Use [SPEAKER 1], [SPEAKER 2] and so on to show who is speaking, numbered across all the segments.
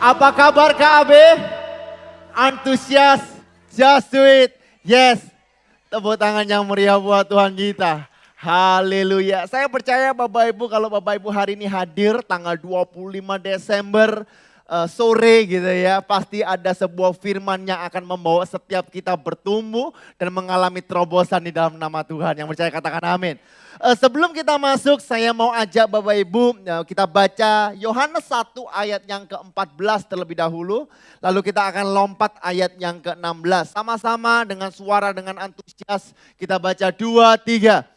[SPEAKER 1] Apa kabar KB? Antusias, just do it. Yes, tepuk tangan yang meriah buat Tuhan kita. Haleluya. Saya percaya Bapak Ibu kalau Bapak Ibu hari ini hadir tanggal 25 Desember sore gitu ya. Pasti ada sebuah firman yang akan membawa setiap kita bertumbuh dan mengalami terobosan di dalam nama Tuhan. Yang percaya katakan amin. Sebelum kita masuk saya mau ajak Bapak Ibu kita baca Yohanes 1 ayat yang ke-14 terlebih dahulu. Lalu kita akan lompat ayat yang ke-16. Sama-sama dengan suara dengan antusias kita baca 2, 3.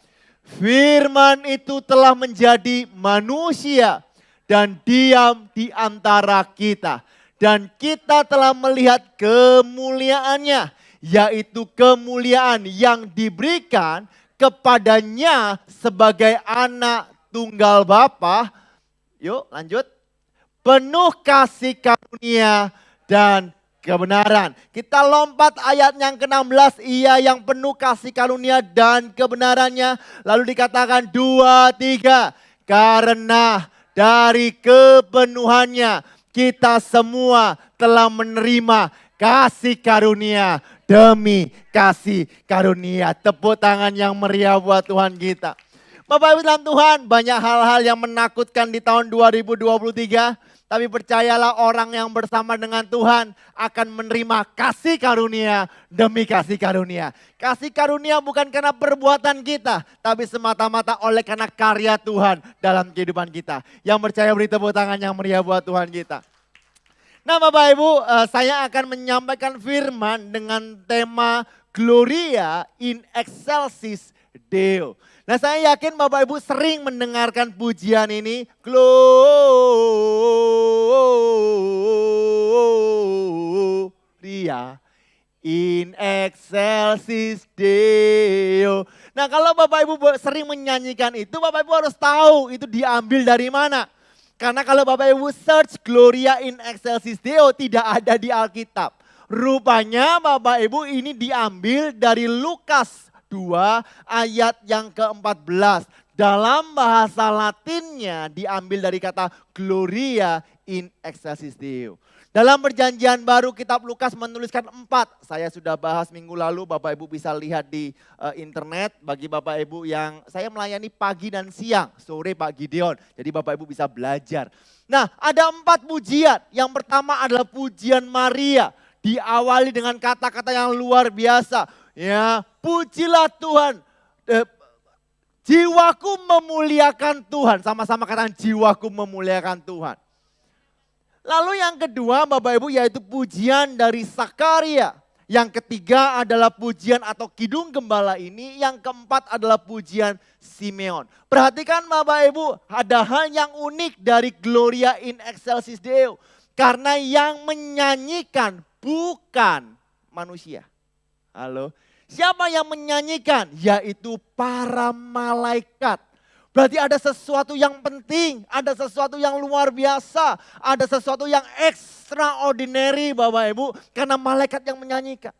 [SPEAKER 1] Firman itu telah menjadi manusia dan diam di antara kita. Dan kita telah melihat kemuliaannya, yaitu kemuliaan yang diberikan kepadanya sebagai anak tunggal Bapa. Yuk lanjut. Penuh kasih karunia dan kebenaran. Kita lompat ayat yang ke-16. Ia yang penuh kasih karunia dan kebenarannya. Lalu dikatakan 2, 3. Karena dari kepenuhannya kita semua telah menerima kasih karunia demi kasih karunia. Tepuk tangan yang meriah buat Tuhan kita. Bapak Ibu dalam Tuhan, banyak hal-hal yang menakutkan di tahun 2023. Tapi percayalah orang yang bersama dengan Tuhan akan menerima kasih karunia demi kasih karunia. Kasih karunia bukan karena perbuatan kita, tapi semata-mata oleh karena karya Tuhan dalam kehidupan kita. Yang percaya beri tepuk tangan yang meriah buat Tuhan kita. Nah Bapak Ibu, saya akan menyampaikan firman dengan tema Gloria in Excelsis Deo. Nah saya yakin Bapak Ibu sering mendengarkan pujian ini. Gloria in Excelsis Deo. Nah kalau Bapak Ibu sering menyanyikan itu, Bapak Ibu harus tahu itu diambil dari mana. Karena kalau Bapak Ibu search Gloria in Excelsis Deo tidak ada di Alkitab. Rupanya Bapak Ibu ini diambil dari Lukas 2 ayat yang ke-14. Dalam bahasa Latinnya diambil dari kata Gloria in Excelsis Deo. Dalam perjanjian baru kitab Lukas menuliskan 4. Saya sudah bahas minggu lalu, Bapak Ibu bisa lihat di internet. Bagi Bapak Ibu yang saya melayani pagi dan siang, sore Pak Gideon. Jadi Bapak Ibu bisa belajar. Nah ada 4 pujian. Yang pertama adalah pujian Maria. Diawali dengan kata-kata yang luar biasa. Ya, pujilah Tuhan. Jiwaku memuliakan Tuhan. Sama-sama katakan jiwaku memuliakan Tuhan. Lalu yang kedua Bapak Ibu yaitu pujian dari Sakaria. Yang ketiga adalah pujian atau kidung gembala ini. Yang keempat adalah pujian Simeon. Perhatikan Bapak Ibu ada hal yang unik dari Gloria in Excelsis Deo. Karena yang menyanyikan bukan manusia. Halo. Siapa yang menyanyikan? Yaitu para malaikat. Berarti ada sesuatu yang penting, ada sesuatu yang luar biasa, ada sesuatu yang extraordinary Bapak Ibu, karena malaikat yang menyanyikan.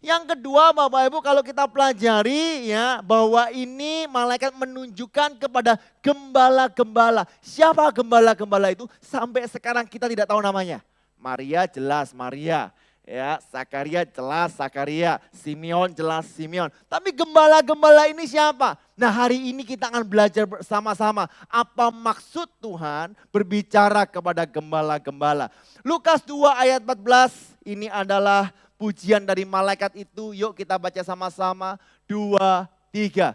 [SPEAKER 1] Yang kedua Bapak Ibu kalau kita pelajari ya bahwa ini malaikat menunjukkan kepada gembala-gembala. Siapa gembala-gembala itu? Sampai sekarang kita tidak tahu namanya. Maria jelas Maria. Ya, Sakaria jelas Sakaria, Simeon jelas Simeon. Tapi gembala-gembala ini siapa? Nah hari ini kita akan belajar bersama-sama apa maksud Tuhan berbicara kepada gembala-gembala. Lukas 2 ayat 14 ini adalah pujian dari malaikat itu. Yuk kita baca sama-sama. 2, 3.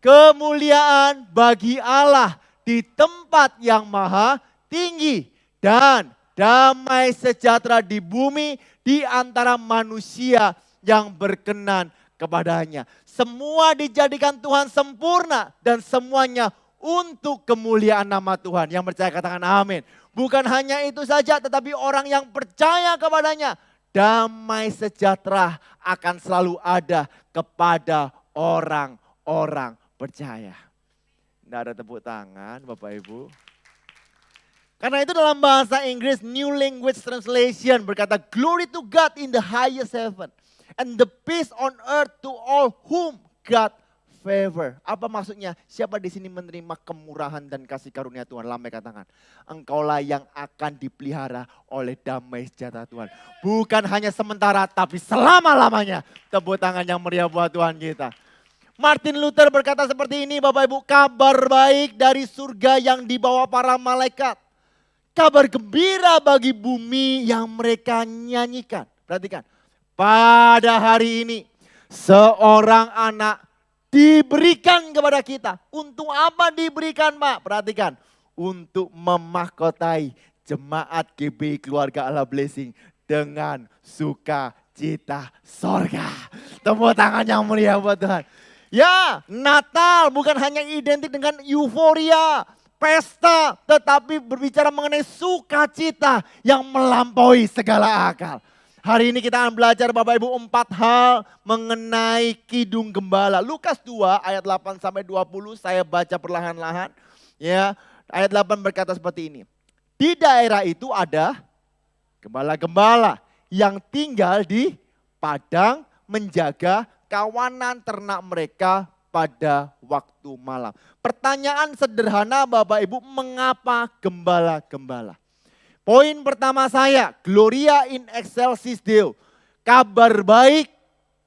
[SPEAKER 1] Kemuliaan bagi Allah di tempat yang maha tinggi dan damai sejahtera di bumi di antara manusia yang berkenan kepadanya. Semua dijadikan Tuhan sempurna dan semuanya untuk kemuliaan nama Tuhan. Yang percaya katakan amin. Bukan hanya itu saja tetapi orang yang percaya kepadanya. Damai sejahtera akan selalu ada kepada orang-orang percaya. Tidak ada tepuk tangan Bapak Ibu. Karena itu dalam bahasa Inggris New Language Translation berkata glory to God in the highest heaven and the peace on earth to all whom God favor. Apa maksudnya? Siapa di sini menerima kemurahan dan kasih karunia Tuhan? Lambaikan katakan, engkaulah yang akan dipelihara oleh damai sejahtera Tuhan. Bukan hanya sementara, tapi selama-lamanya. Tepuk tangan yang meriah buat Tuhan kita. Martin Luther berkata seperti ini Bapak Ibu, kabar baik dari surga yang dibawa para malaikat. Kabar gembira bagi bumi yang mereka nyanyikan. Perhatikan, pada hari ini seorang anak diberikan kepada kita. Untuk apa diberikan Pak? Perhatikan, untuk memahkotai jemaat GBI Keluarga Allah Blessing dengan sukacita sorga. Tepuk tangan yang mulia buat Tuhan. Ya, Natal bukan hanya identik dengan euforia, pesta, tetapi berbicara mengenai sukacita yang melampaui segala akal. Hari ini kita akan belajar Bapak Ibu 4 hal mengenai Kidung Gembala. Lukas 2 ayat 8 sampai 20 saya baca perlahan-lahan. Ya, ayat 8 berkata seperti ini. Di daerah itu ada gembala-gembala yang tinggal di padang menjaga kawanan ternak mereka pada waktu malam. Pertanyaan sederhana Bapak Ibu, mengapa gembala-gembala? Poin pertama saya, Gloria in excelsis Deo. Kabar baik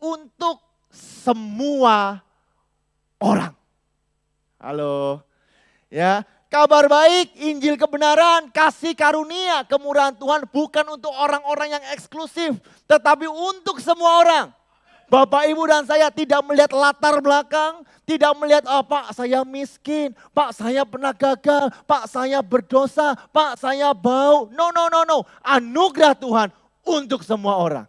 [SPEAKER 1] untuk semua orang. Halo. Ya, kabar baik, Injil kebenaran, kasih karunia, kemurahan Tuhan bukan untuk orang-orang yang eksklusif, tetapi untuk semua orang. Bapak, Ibu dan saya tidak melihat latar belakang, tidak melihat Pak saya miskin, Pak saya pernah gagal, Pak saya berdosa, Pak saya bau. No. Anugerah Tuhan untuk semua orang.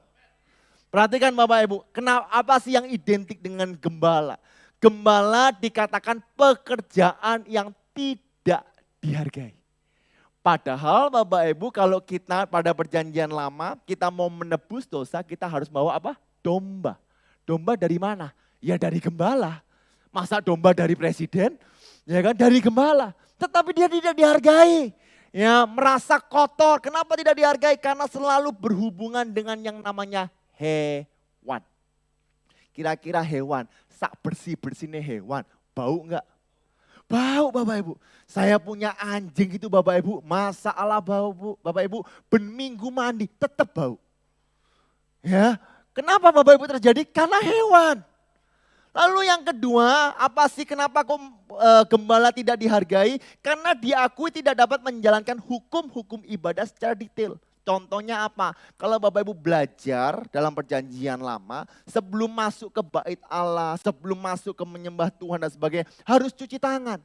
[SPEAKER 1] Perhatikan Bapak Ibu, apa sih yang identik dengan gembala? Gembala dikatakan pekerjaan yang tidak dihargai. Padahal Bapak Ibu kalau kita pada perjanjian lama, kita mau menebus dosa, kita harus bawa apa? Domba. Domba dari mana? Ya dari gembala. Masa domba dari presiden? Ya kan dari gembala. Tetapi dia tidak dihargai. Ya merasa kotor. Kenapa tidak dihargai? Karena selalu berhubungan dengan yang namanya hewan. Kira-kira hewan, sak bersih-bersihnya hewan, bau enggak? Bau Bapak Ibu. Saya punya anjing itu Bapak Ibu, masalah bau Bu. Bapak Ibu, berminggu mandi tetap bau. Ya, kenapa Bapak Ibu terjadi? Karena hewan. Lalu yang kedua, apa sih kenapa kok gembala tidak dihargai? Karena diakui tidak dapat menjalankan hukum-hukum ibadah secara detail. Contohnya apa? Kalau Bapak Ibu belajar dalam perjanjian lama, sebelum masuk ke bait Allah, sebelum masuk ke menyembah Tuhan dan sebagainya, harus cuci tangan.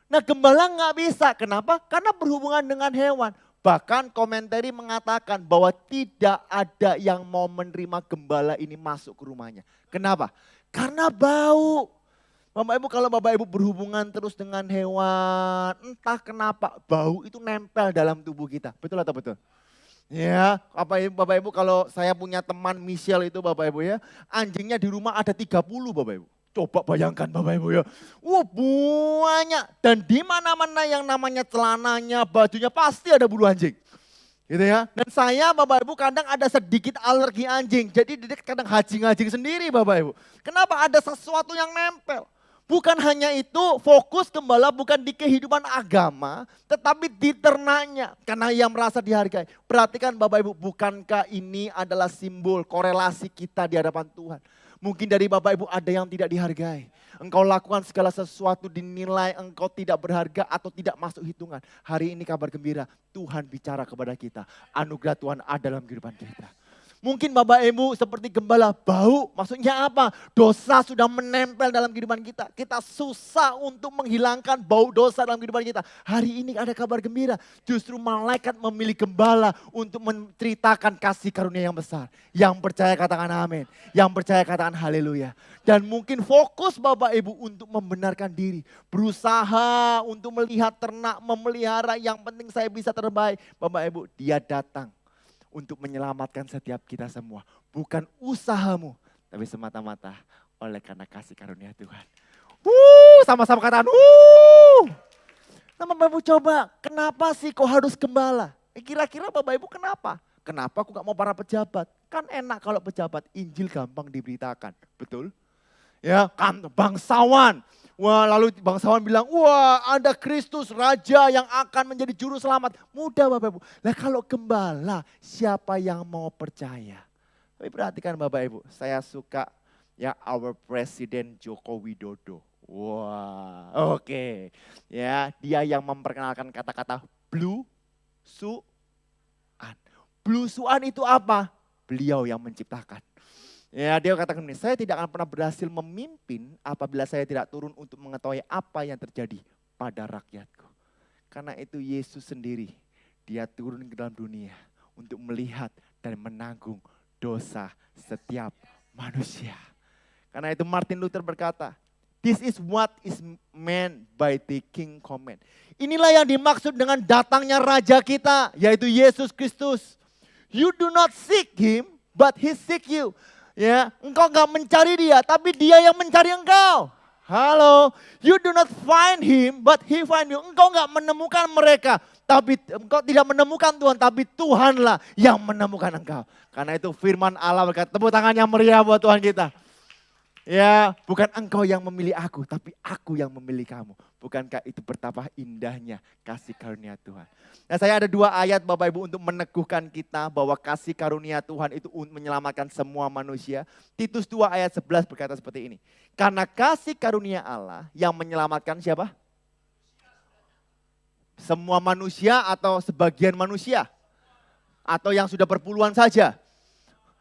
[SPEAKER 1] Nah gembala nggak bisa, kenapa? Karena berhubungan dengan hewan. Bahkan komentari mengatakan bahwa tidak ada yang mau menerima gembala ini masuk ke rumahnya. Kenapa? Karena bau. Bapak Ibu kalau Bapak Ibu berhubungan terus dengan hewan, entah kenapa bau itu nempel dalam tubuh kita. Betul atau betul? Ya, Bapak Ibu kalau saya punya teman Michelle itu Bapak Ibu ya, anjingnya di rumah ada 30 Bapak Ibu. Coba bayangkan Bapak Ibu ya. Wah banyak. Dan di mana-mana yang namanya celananya, bajunya pasti ada bulu anjing. Gitu ya. Dan saya Bapak Ibu kadang ada sedikit alergi anjing. Jadi dia kadang hajing-hajing sendiri Bapak Ibu. Kenapa? Ada sesuatu yang nempel. Bukan hanya itu, fokus gembala bukan di kehidupan agama, tetapi di ternaknya. Karena ia merasa dihargai. Perhatikan Bapak Ibu, bukankah ini adalah simbol korelasi kita di hadapan Tuhan. Mungkin dari Bapak Ibu ada yang tidak dihargai. Engkau lakukan segala sesuatu dinilai engkau tidak berharga atau tidak masuk hitungan. Hari ini kabar gembira, Tuhan bicara kepada kita. Anugerah Tuhan ada dalam kehidupan kita. Mungkin Bapak Ibu seperti gembala bau, maksudnya apa? Dosa sudah menempel dalam kehidupan kita. Kita susah untuk menghilangkan bau dosa dalam kehidupan kita. Hari ini ada kabar gembira, justru malaikat memilih gembala untuk menceritakan kasih karunia yang besar. Yang percaya katakan amin, yang percaya katakan haleluya. Dan mungkin fokus Bapak Ibu untuk membenarkan diri. Berusaha untuk melihat ternak, memelihara, yang penting saya bisa terbaik. Bapak Ibu, dia datang untuk menyelamatkan setiap kita semua. Bukan usahamu, tapi semata-mata oleh karena kasih karunia Tuhan. Sama-sama katakan, Nah Bapak Ibu coba, kenapa sih kok harus gembala? Kira-kira Bapak Ibu kenapa? Kenapa aku gak mau para pejabat? Kan enak kalau pejabat, Injil gampang diberitakan, betul? Ya, kan bangsawan. Wah, lalu bangsawan bilang, wah ada Kristus Raja yang akan menjadi juru selamat. Mudah Bapak Ibu. Nah kalau gembala, siapa yang mau percaya? Tapi perhatikan Bapak Ibu, saya suka ya our Presiden Joko Widodo. Wah, oke. Ya, dia yang memperkenalkan kata-kata blusuan. Blusuan itu apa? Beliau yang menciptakan. Ya, dia katakan ini, saya tidak akan pernah berhasil memimpin apabila saya tidak turun untuk mengetahui apa yang terjadi pada rakyatku. Karena itu Yesus sendiri, dia turun ke dalam dunia untuk melihat dan menanggung dosa setiap manusia. Karena itu Martin Luther berkata, this is what is meant by the King command. Inilah yang dimaksud dengan datangnya Raja kita, yaitu Yesus Kristus. You do not seek him, but he seek you. Ya, engkau gak mencari dia, tapi dia yang mencari engkau. Halo, you do not find him, but he find you. Engkau gak menemukan mereka, tapi engkau tidak menemukan Tuhan, tapi Tuhanlah yang menemukan engkau. Karena itu firman Allah berkata, tepuk tangan yang meriah buat Tuhan kita. Ya, bukan engkau yang memilih aku, tapi aku yang memilih kamu. Bukankah itu betapa indahnya kasih karunia Tuhan. Nah, saya ada 2 ayat Bapak Ibu untuk meneguhkan kita bahwa kasih karunia Tuhan itu menyelamatkan semua manusia. Titus 2 ayat 11 berkata seperti ini. Karena kasih karunia Allah yang menyelamatkan siapa? Semua manusia atau sebagian manusia? Atau yang sudah berpuluhan saja?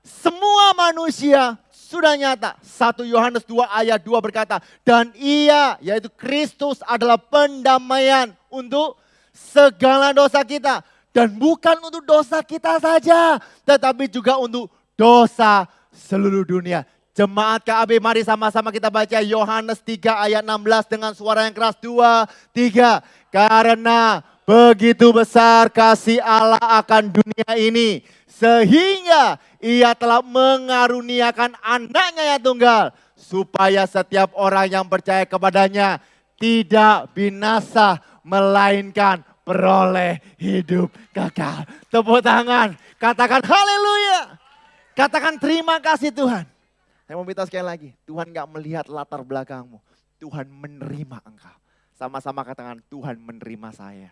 [SPEAKER 1] Semua manusia sudah nyata. 1 Yohanes 2 ayat 2 berkata, dan ia yaitu Kristus adalah pendamaian untuk segala dosa kita. Dan bukan untuk dosa kita saja, tetapi juga untuk dosa seluruh dunia. Jemaat KAB, mari sama-sama kita baca Yohanes 3 ayat 16 dengan suara yang keras. 2, 3. Karena begitu besar kasih Allah akan dunia ini, sehingga ia telah mengaruniakan anaknya yang tunggal, supaya setiap orang yang percaya kepadanya tidak binasa, melainkan beroleh hidup kekal. Tepuk tangan, katakan haleluya. Katakan terima kasih Tuhan. Saya mau minta sekali lagi, Tuhan gak melihat latar belakangmu, Tuhan menerima engkau. Sama-sama katakan, Tuhan menerima saya.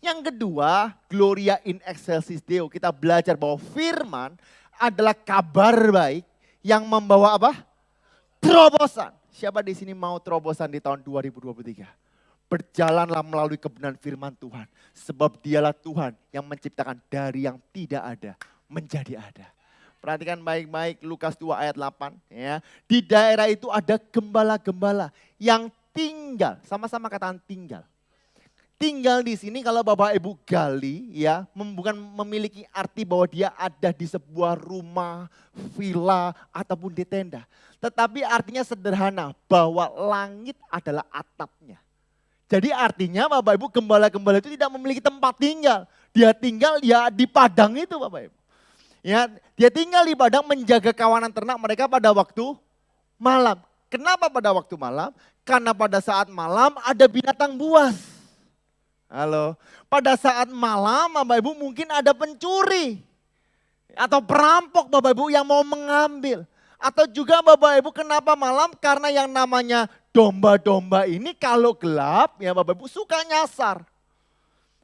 [SPEAKER 1] Yang kedua, Gloria in excelsis Deo. Kita belajar bahwa firman adalah kabar baik yang membawa apa? Terobosan. Siapa di sini mau terobosan di tahun 2023? Berjalanlah melalui kebenaran firman Tuhan. Sebab dialah Tuhan yang menciptakan dari yang tidak ada menjadi ada. Perhatikan baik-baik Lukas 2 ayat 8. Ya. Di daerah itu ada gembala-gembala yang tinggal. Sama-sama katakan tinggal. Tinggal di sini kalau Bapak Ibu gali ya, bukan memiliki arti bahwa dia ada di sebuah rumah, villa ataupun di tenda. Tetapi artinya sederhana bahwa langit adalah atapnya. Jadi artinya Bapak Ibu gembala-gembala itu tidak memiliki tempat tinggal. Dia tinggal ya di padang itu Bapak Ibu. Ya, dia tinggal di padang menjaga kawanan ternak mereka pada waktu malam. Kenapa pada waktu malam? Karena pada saat malam ada binatang buas. Halo, pada saat malam Bapak Ibu mungkin ada pencuri atau perampok Bapak Ibu yang mau mengambil. Atau juga Bapak Ibu kenapa malam? Karena yang namanya domba-domba ini kalau gelap ya Bapak Ibu suka nyasar.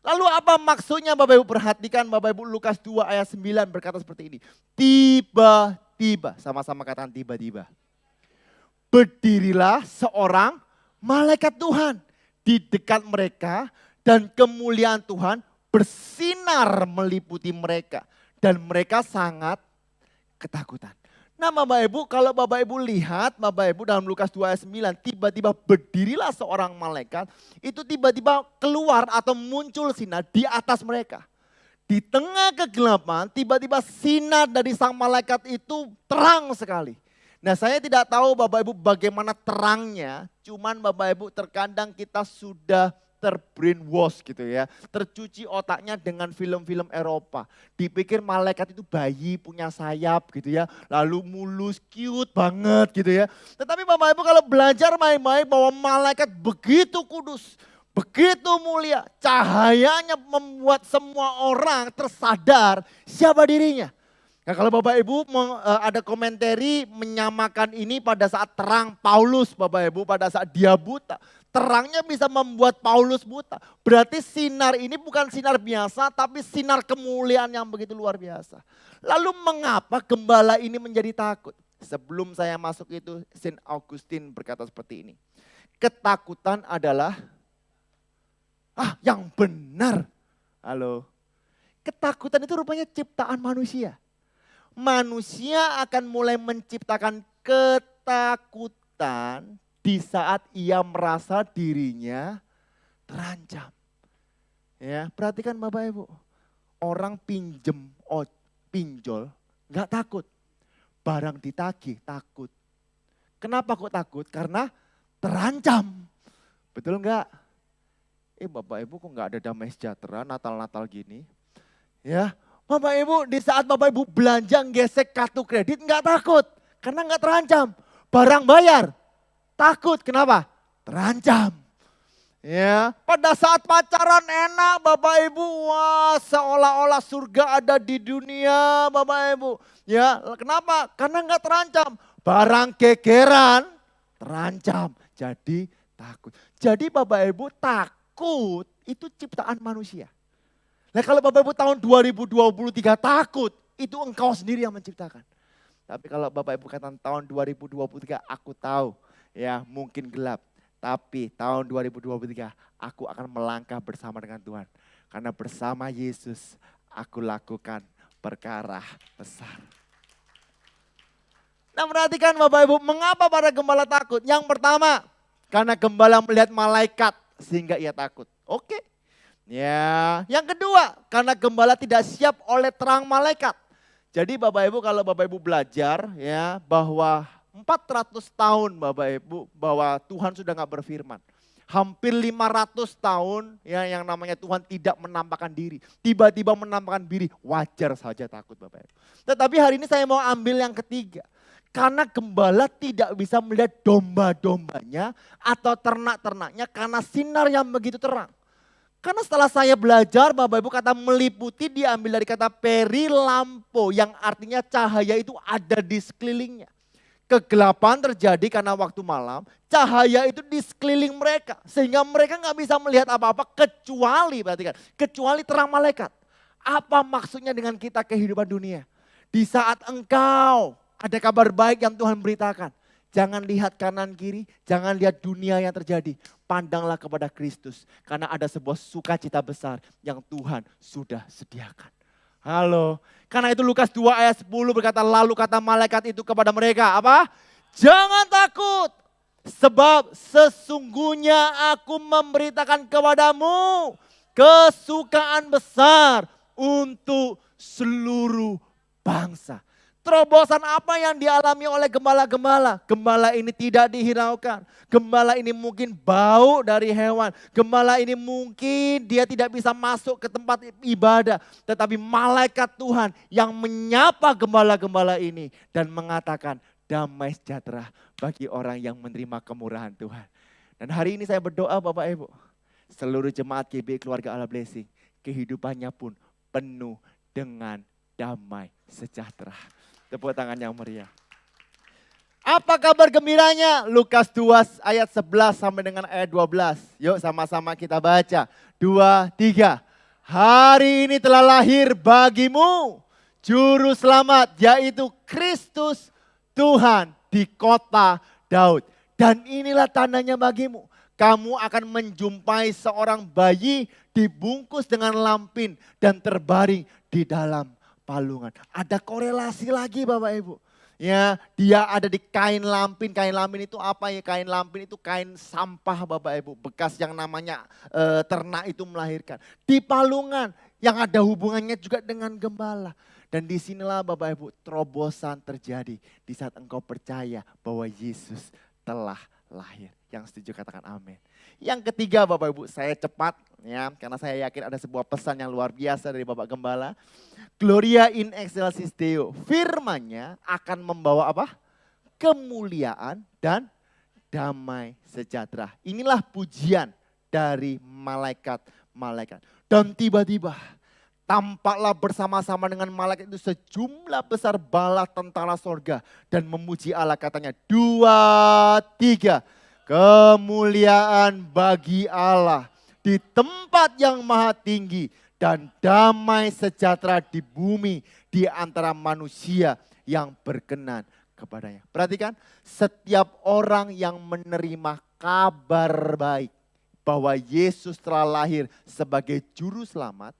[SPEAKER 1] Lalu apa maksudnya Bapak Ibu? Perhatikan Bapak Ibu Lukas 2 ayat 9 berkata seperti ini. Tiba-tiba, sama-sama katakan tiba-tiba. Berdirilah seorang malaikat Tuhan di dekat mereka. Dan kemuliaan Tuhan bersinar meliputi mereka. Dan mereka sangat ketakutan. Nah Bapak Ibu, kalau Bapak Ibu lihat, Bapak Ibu dalam Lukas 2 ayat 9, tiba-tiba berdirilah seorang malaikat, itu tiba-tiba keluar atau muncul sinar di atas mereka. Di tengah kegelapan, tiba-tiba sinar dari sang malaikat itu terang sekali. Nah saya tidak tahu Bapak Ibu bagaimana terangnya, cuman Bapak Ibu terkadang kita sudah terbrainwash gitu ya. Tercuci otaknya dengan film-film Eropa. Dipikir malaikat itu bayi punya sayap gitu ya. Lalu mulus, cute banget gitu ya. Tetapi Bapak Ibu kalau belajar main-main bahwa malaikat begitu kudus, begitu mulia. Cahayanya membuat semua orang tersadar siapa dirinya. Nah, kalau Bapak Ibu ada komentari menyamakan ini pada saat terang Paulus Bapak Ibu, pada saat dia buta. Terangnya bisa membuat Paulus buta. Berarti sinar ini bukan sinar biasa tapi sinar kemuliaan yang begitu luar biasa. Lalu mengapa gembala ini menjadi takut? Sebelum saya masuk itu Saint Augustine berkata seperti ini. Ketakutan adalah yang benar. Halo. Ketakutan itu rupanya ciptaan manusia. Manusia akan mulai menciptakan ketakutan di saat ia merasa dirinya terancam. Ya, perhatikan Bapak Ibu. Orang pinjol nggak takut. Barang ditagih takut. Kenapa kok takut? Karena terancam. Betul nggak? Bapak Ibu kok nggak ada damai sejahtera Natal-Natal gini? Ya, Bapak Ibu di saat Bapak Ibu belanja gesek kartu kredit nggak takut. Karena nggak terancam. Barang bayar. Takut, kenapa? Terancam. Ya, pada saat pacaran enak Bapak Ibu, wah seolah-olah surga ada di dunia Bapak Ibu. Ya, kenapa? Karena nggak terancam. Barang gegeran terancam, jadi takut. Jadi Bapak Ibu takut itu ciptaan manusia. Nah kalau Bapak Ibu tahun 2023 takut, itu engkau sendiri yang menciptakan. Tapi kalau Bapak Ibu katakan tahun 2023 aku tahu. Ya mungkin gelap, tapi tahun 2023 aku akan melangkah bersama dengan Tuhan. Karena bersama Yesus aku lakukan perkara besar. Nah perhatikan Bapak Ibu, mengapa para gembala takut? Yang pertama, karena gembala melihat malaikat sehingga ia takut. Oke. Ya, yang kedua, karena gembala tidak siap oleh terang malaikat. Jadi Bapak Ibu kalau Bapak Ibu belajar ya bahwa 400 tahun Bapak Ibu bahwa Tuhan sudah gak berfirman. Hampir 500 tahun ya yang namanya Tuhan tidak menampakkan diri. Tiba-tiba menampakkan diri, wajar saja takut Bapak Ibu. Tetapi hari ini saya mau ambil yang ketiga. Karena gembala tidak bisa melihat domba-dombanya atau ternak-ternaknya karena sinar yang begitu terang. Karena setelah saya belajar Bapak Ibu kata meliputi diambil dari kata perilampo yang artinya cahaya itu ada di sekelilingnya. Kegelapan terjadi karena waktu malam, cahaya itu di sekeliling mereka. Sehingga mereka nggak bisa melihat apa-apa kecuali, perhatikan, kecuali terang malaikat. Apa maksudnya dengan kita kehidupan dunia? Di saat engkau ada kabar baik yang Tuhan beritakan. Jangan lihat kanan kiri, jangan lihat dunia yang terjadi. Pandanglah kepada Kristus. Karena ada sebuah sukacita besar yang Tuhan sudah sediakan. Halo. Karena itu Lukas 2 ayat 10 berkata, lalu kata malaikat itu kepada mereka, apa? Jangan takut, sebab sesungguhnya aku memberitakan kepadamu kesukaan besar untuk seluruh bangsa. Terobosan apa yang dialami oleh gembala-gembala? Gembala ini tidak dihiraukan. Gembala ini mungkin bau dari hewan. Gembala ini mungkin dia tidak bisa masuk ke tempat ibadah. Tetapi malaikat Tuhan yang menyapa gembala-gembala ini. Dan mengatakan damai sejahtera bagi orang yang menerima kemurahan Tuhan. Dan hari ini saya berdoa Bapak Ibu. Seluruh jemaat GBI Keluarga Allah Blessing. Kehidupannya pun penuh dengan damai sejahtera. Tepuk tangan yang meriah. Apa kabar gembiranya? Lukas 2 ayat 11 sampai dengan ayat 12. Yuk sama-sama kita baca. 2, 3. Hari ini telah lahir bagimu Juru Selamat yaitu Kristus Tuhan di kota Daud. Dan inilah tandanya bagimu. Kamu akan menjumpai seorang bayi dibungkus dengan lampin dan terbaring di dalam palungan. Ada korelasi lagi Bapak Ibu. Ya, dia ada di kain lampin. Kain lampin itu apa ya? Kain lampin itu kain sampah Bapak Ibu. Bekas yang namanya ternak itu melahirkan. Di palungan yang ada hubungannya juga dengan gembala. Dan disinilah Bapak Ibu terobosan terjadi. Di saat engkau percaya bahwa Yesus telah lahir. Yang setuju katakan amin. Yang ketiga Bapak Ibu, saya cepat ya karena saya yakin ada sebuah pesan yang luar biasa dari Bapak Gembala. Gloria in excelsis Deo. Firman-Nya akan membawa apa? Kemuliaan dan damai sejahtera. Inilah pujian dari malaikat-malaikat. Dan tiba-tiba Tampaklah bersama-sama dengan malaikat itu sejumlah besar bala tentara sorga. Dan memuji Allah katanya 2, 3. Kemuliaan bagi Allah di tempat yang maha tinggi. Dan damai sejahtera di bumi di antara manusia yang berkenan kepadanya. Perhatikan, setiap orang yang menerima kabar baik bahwa Yesus telah lahir sebagai juru selamat,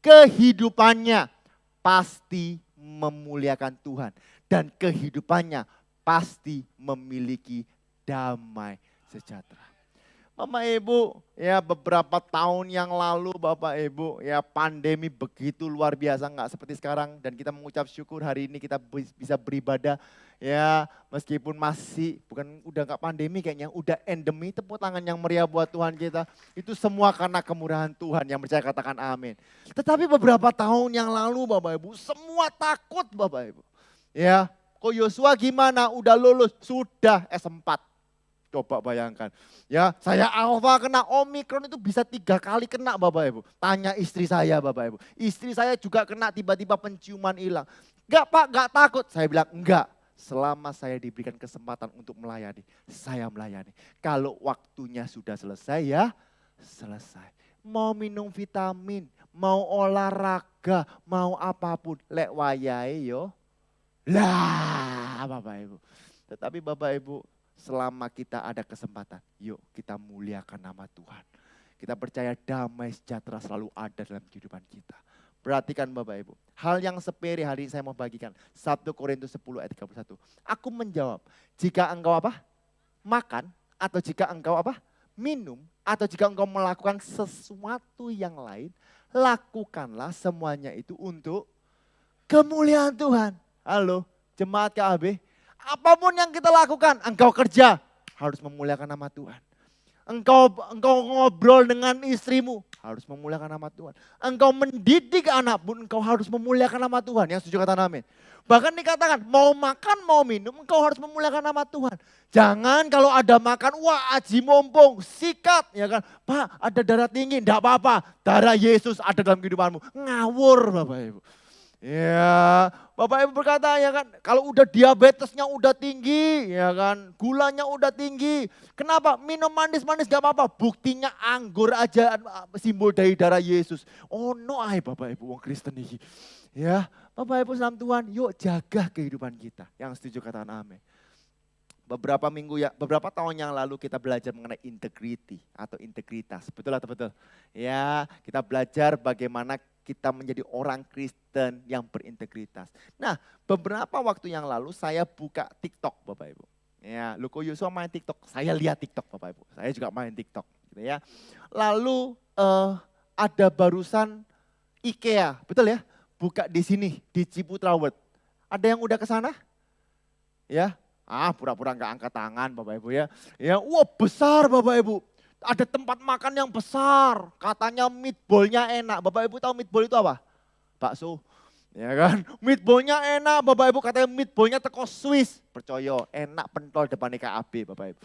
[SPEAKER 1] kehidupannya pasti memuliakan Tuhan. Dan kehidupannya pasti memiliki damai sejahtera. Bapak Ibu, ya beberapa tahun yang lalu Bapak Ibu, ya pandemi begitu luar biasa, nggak seperti sekarang. Dan kita mengucap syukur hari ini kita bisa beribadah, ya meskipun masih, udah nggak pandemi kayaknya, udah endemi. Tepuk tangan yang meriah buat Tuhan kita. Itu semua karena kemurahan Tuhan, yang percaya katakan amin. Tetapi beberapa tahun yang lalu Bapak Ibu, semua takut Bapak Ibu. Ya, kok Yosua gimana? Udah lulus? Sudah S4. Coba bayangkan, ya saya alfa kena omikron itu bisa 3 kali kena Bapak Ibu. Tanya istri saya Bapak Ibu. Istri saya juga kena tiba-tiba penciuman hilang. Enggak Pak, enggak takut. Saya bilang enggak. Selama saya diberikan kesempatan untuk melayani, saya melayani. Kalau waktunya sudah selesai ya selesai. Mau minum vitamin, mau olahraga, mau apapun. Lek wayai yo. Lah Bapak Ibu. Tetapi Bapak Ibu, selama kita ada kesempatan, yuk kita muliakan nama Tuhan. Kita percaya damai sejahtera selalu ada dalam kehidupan kita. Perhatikan Bapak Ibu, hal yang sepele hari ini saya mau bagikan. 1 Korintus 10 ayat 31. Aku menjawab, jika engkau apa? Makan, atau jika engkau apa? Minum, atau jika engkau melakukan sesuatu yang lain, lakukanlah semuanya itu untuk kemuliaan Tuhan. Halo, jemaat KAB. Apapun yang kita lakukan, engkau kerja harus memuliakan nama Tuhan. Engkau ngobrol dengan istrimu harus memuliakan nama Tuhan. Engkau mendidik anak pun engkau harus memuliakan nama Tuhan. Yang setuju kata amin. Bahkan dikatakan mau makan mau minum engkau harus memuliakan nama Tuhan. Jangan kalau ada makan, wah aji mumpung, sikat ya kan. Pak ada darah tinggi, enggak apa-apa. Darah Yesus ada dalam kehidupanmu. Ngawur Bapak Ibu. Ya, Bapak Ibu berkata ya kan, kalau udah diabetesnya udah tinggi, ya kan, gulanya udah tinggi. Kenapa? Minum manis-manis gak apa-apa. Buktinya anggur aja simbol dari darah Yesus. Oh no, Bapak Ibu wong Kristen ini. Ya, Bapak Ibu salam Tuhan, yuk jaga kehidupan kita. Yang setuju katakan amin. Beberapa tahun yang lalu kita belajar mengenai integrity atau integritas. Betul atau betul? Ya, kita belajar bagaimana kita menjadi orang Kristen yang berintegritas. Nah, beberapa waktu yang lalu saya buka TikTok Bapak Ibu. Ya, Luko Yosua main TikTok. Saya lihat TikTok Bapak Ibu. Saya juga main TikTok gitu ya. Lalu ada barusan IKEA, betul ya? Buka di sini di Ciputra World. Ada yang udah ke sana? Ya. Pura-pura nggak angkat tangan Bapak Ibu ya. Ya, wah besar Bapak Ibu. Ada tempat makan yang besar. Katanya meatballnya enak. Bapak Ibu tahu meatball itu apa? Bakso. Ya kan? Meatballnya enak Bapak Ibu. Katanya meatballnya teko Swiss. Percaya enak pentol depan KAB Bapak Ibu.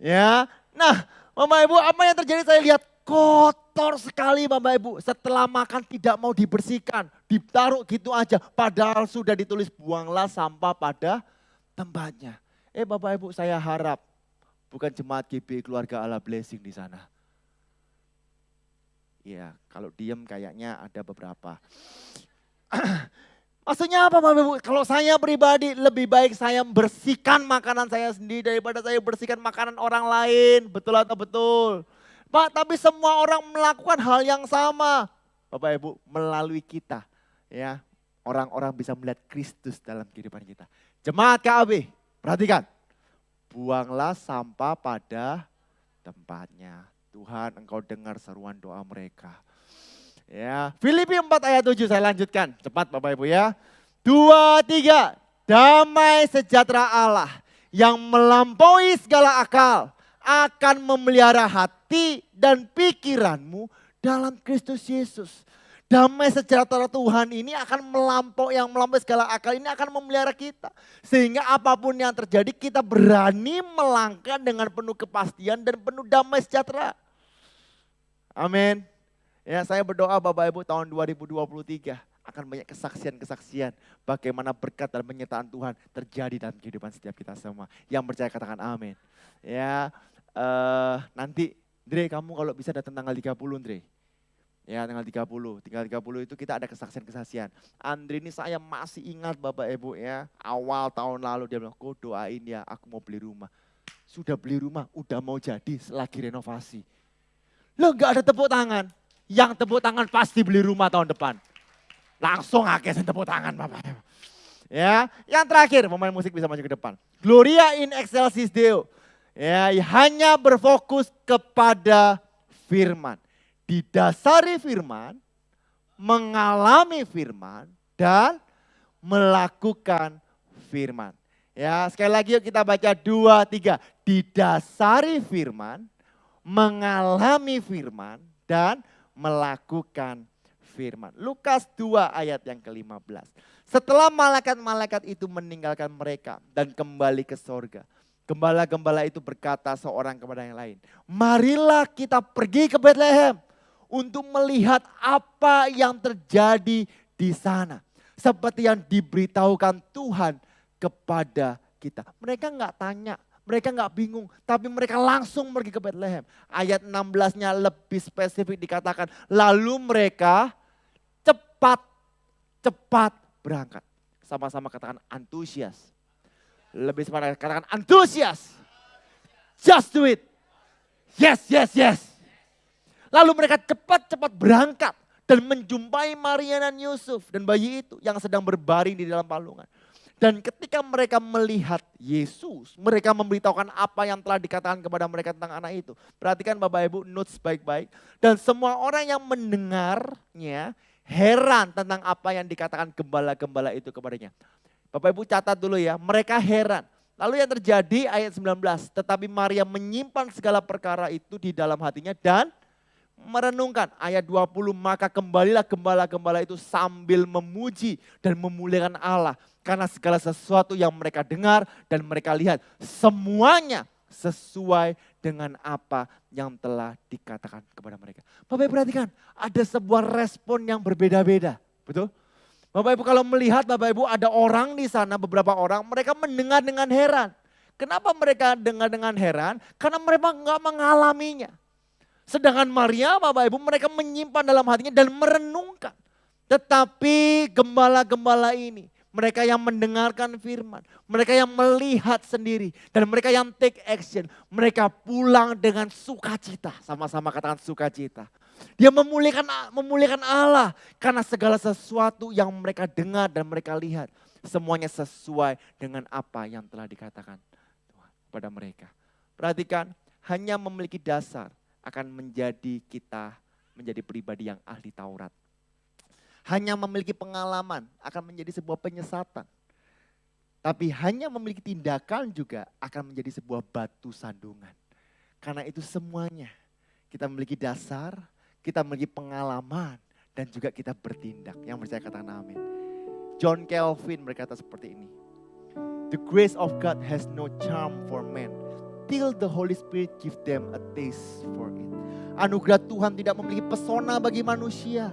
[SPEAKER 1] Ya. Nah Bapak Ibu apa yang terjadi saya lihat kotor sekali Bapak Ibu. Setelah makan tidak mau dibersihkan. Ditaruh gitu aja. Padahal sudah ditulis buanglah sampah pada tempatnya. Bapak Ibu saya harap bukan jemaat GBI Keluarga Allah Blessing di sana. Ya kalau diem kayaknya ada beberapa. Maksudnya apa Bapak Ibu? Kalau saya pribadi lebih baik saya bersihkan makanan saya sendiri daripada saya bersihkan makanan orang lain. Betul atau betul? Pak tapi semua orang melakukan hal yang sama. Bapak Ibu melalui kita ya orang-orang bisa melihat Kristus dalam kehidupan kita. Jemaat KAB, perhatikan. Buanglah sampah pada tempatnya. Tuhan engkau dengar seruan doa mereka. Ya, Filipi 4 ayat 7 saya lanjutkan. Cepat Bapak Ibu ya. 2, 3. Damai sejahtera Allah yang melampaui segala akal akan memelihara hati dan pikiranmu dalam Kristus Yesus. Damai sejahtera Tuhan ini akan melampaui segala akal ini akan memelihara kita. Sehingga apapun yang terjadi kita berani melangkah dengan penuh kepastian dan penuh damai sejahtera. Amin. Ya, saya berdoa Bapak Ibu tahun 2023 akan banyak kesaksian-kesaksian bagaimana berkat dan penyertaan Tuhan terjadi dalam kehidupan setiap kita semua. Yang percaya katakan amin. Ya, nanti Dre kamu kalau bisa datang tanggal 30 Dre. Ya tanggal 30 itu kita ada kesaksian-kesaksian. Andre ini saya masih ingat Bapak Ibu ya, awal tahun lalu dia bilang, kok doain ya aku mau beli rumah. Sudah beli rumah, udah mau jadi, lagi renovasi. Loh gak ada tepuk tangan. Yang tepuk tangan pasti beli rumah tahun depan. Langsung akesin tepuk tangan Bapak Ibu. Ya, yang terakhir pemain musik bisa maju ke depan. Gloria in excelsis Deo. Ya, hanya berfokus kepada firman. Didasari firman, mengalami firman, dan melakukan firman. Ya, sekali lagi yuk kita baca 2, 3. Didasari firman, mengalami firman, dan melakukan firman. Lukas 2 ayat yang ke-15. Setelah malaikat-malaikat itu meninggalkan mereka dan kembali ke sorga. Gembala-gembala itu berkata seorang kepada yang lain, marilah kita pergi ke Betlehem untuk melihat apa yang terjadi di sana. Seperti yang diberitahukan Tuhan kepada kita. Mereka nggak tanya, mereka nggak bingung, tapi mereka langsung pergi ke Betlehem. Ayat 16-nya lebih spesifik dikatakan, lalu mereka cepat berangkat. Sama-sama katakan antusias. Lebih sepakat katakan antusias. Just do it. Yes, yes, yes. Lalu mereka cepat-cepat berangkat dan menjumpai Maria dan Yusuf dan bayi itu yang sedang berbaring di dalam palungan. Dan ketika mereka melihat Yesus, mereka memberitahukan apa yang telah dikatakan kepada mereka tentang anak itu. Perhatikan Bapak Ibu, notes baik-baik. Dan semua orang yang mendengarnya heran tentang apa yang dikatakan gembala-gembala itu kepadanya. Bapak Ibu catat dulu ya, mereka heran. Lalu yang terjadi ayat 19, tetapi Maria menyimpan segala perkara itu di dalam hatinya dan merenungkan. Ayat 20, maka kembalilah gembala-gembala itu sambil memuji dan memuliakan Allah. Karena segala sesuatu yang mereka dengar dan mereka lihat, semuanya sesuai dengan apa yang telah dikatakan kepada mereka. Bapak Ibu perhatikan, ada sebuah respon yang berbeda-beda. Betul? Bapak Ibu kalau melihat Bapak Ibu ada orang di sana, beberapa orang, mereka mendengar dengan heran. Kenapa mereka dengar dengan heran? Karena mereka nggak mengalaminya. Sedangkan Maria, Bapak Ibu, mereka menyimpan dalam hatinya dan merenungkan. Tetapi gembala-gembala ini, mereka yang mendengarkan firman, mereka yang melihat sendiri, dan mereka yang take action, mereka pulang dengan sukacita. Sama-sama katakan sukacita. Dia memuliakan Allah karena segala sesuatu yang mereka dengar dan mereka lihat, semuanya sesuai dengan apa yang telah dikatakan Tuhan kepada mereka. Perhatikan, hanya memiliki dasar akan menjadi kita menjadi pribadi yang ahli Taurat. Hanya memiliki pengalaman akan menjadi sebuah penyesatan. Tapi hanya memiliki tindakan juga akan menjadi sebuah batu sandungan. Karena itu semuanya kita memiliki dasar, kita memiliki pengalaman, dan juga kita bertindak. Yang percaya katakan amin. John Calvin berkata seperti ini. The grace of God has no charm for men till the Holy Spirit give them a taste for it. Anugerah Tuhan tidak memiliki pesona bagi manusia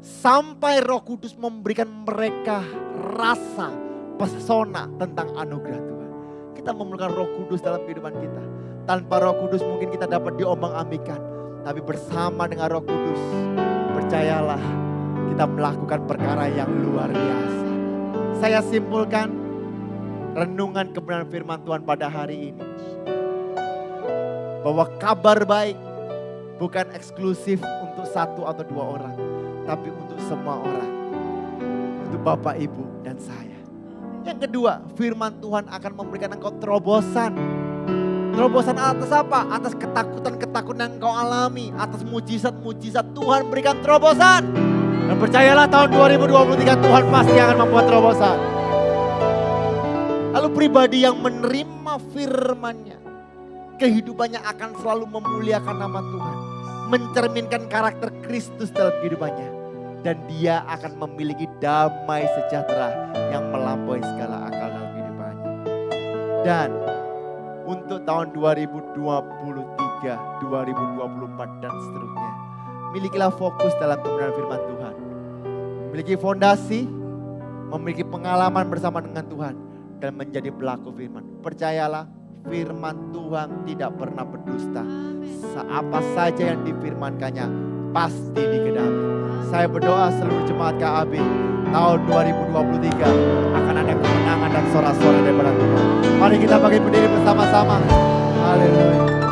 [SPEAKER 1] sampai Roh Kudus memberikan mereka rasa pesona tentang anugerah Tuhan. Kita memerlukan Roh Kudus dalam kehidupan kita. Tanpa Roh Kudus mungkin kita dapat diombang-ambingkan, tapi bersama dengan Roh Kudus, percayalah kita melakukan perkara yang luar biasa. Saya simpulkan renungan kebenaran firman Tuhan pada hari ini. Bahwa kabar baik bukan eksklusif untuk satu atau dua orang, tapi untuk semua orang. Untuk Bapak, Ibu, dan saya. Yang kedua, firman Tuhan akan memberikan engkau terobosan. Terobosan atas apa? Atas ketakutan-ketakutan yang engkau alami. Atas mujizat-mujizat Tuhan berikan terobosan. Dan percayalah tahun 2023 Tuhan pasti akan membuat terobosan. Lalu pribadi yang menerima firman-Nya, kehidupannya akan selalu memuliakan nama Tuhan. Mencerminkan karakter Kristus dalam kehidupannya. Dan dia akan memiliki damai sejahtera yang melampaui segala akal dalam kehidupannya. Dan untuk tahun 2023, 2024 dan seterusnya. Milikilah fokus dalam kebenaran firman Tuhan. Memiliki fondasi, memiliki pengalaman bersama dengan Tuhan. Dan menjadi pelaku firman. Percayalah, firman Tuhan tidak pernah berdusta. Apa saja yang difirmankannya pasti digenapi. Saya berdoa seluruh jemaat KAB tahun 2023 akan ada kemenangan dan sorak-sorai daripada Tuhan. Mari kita bagi berdiri bersama-sama. Haleluya.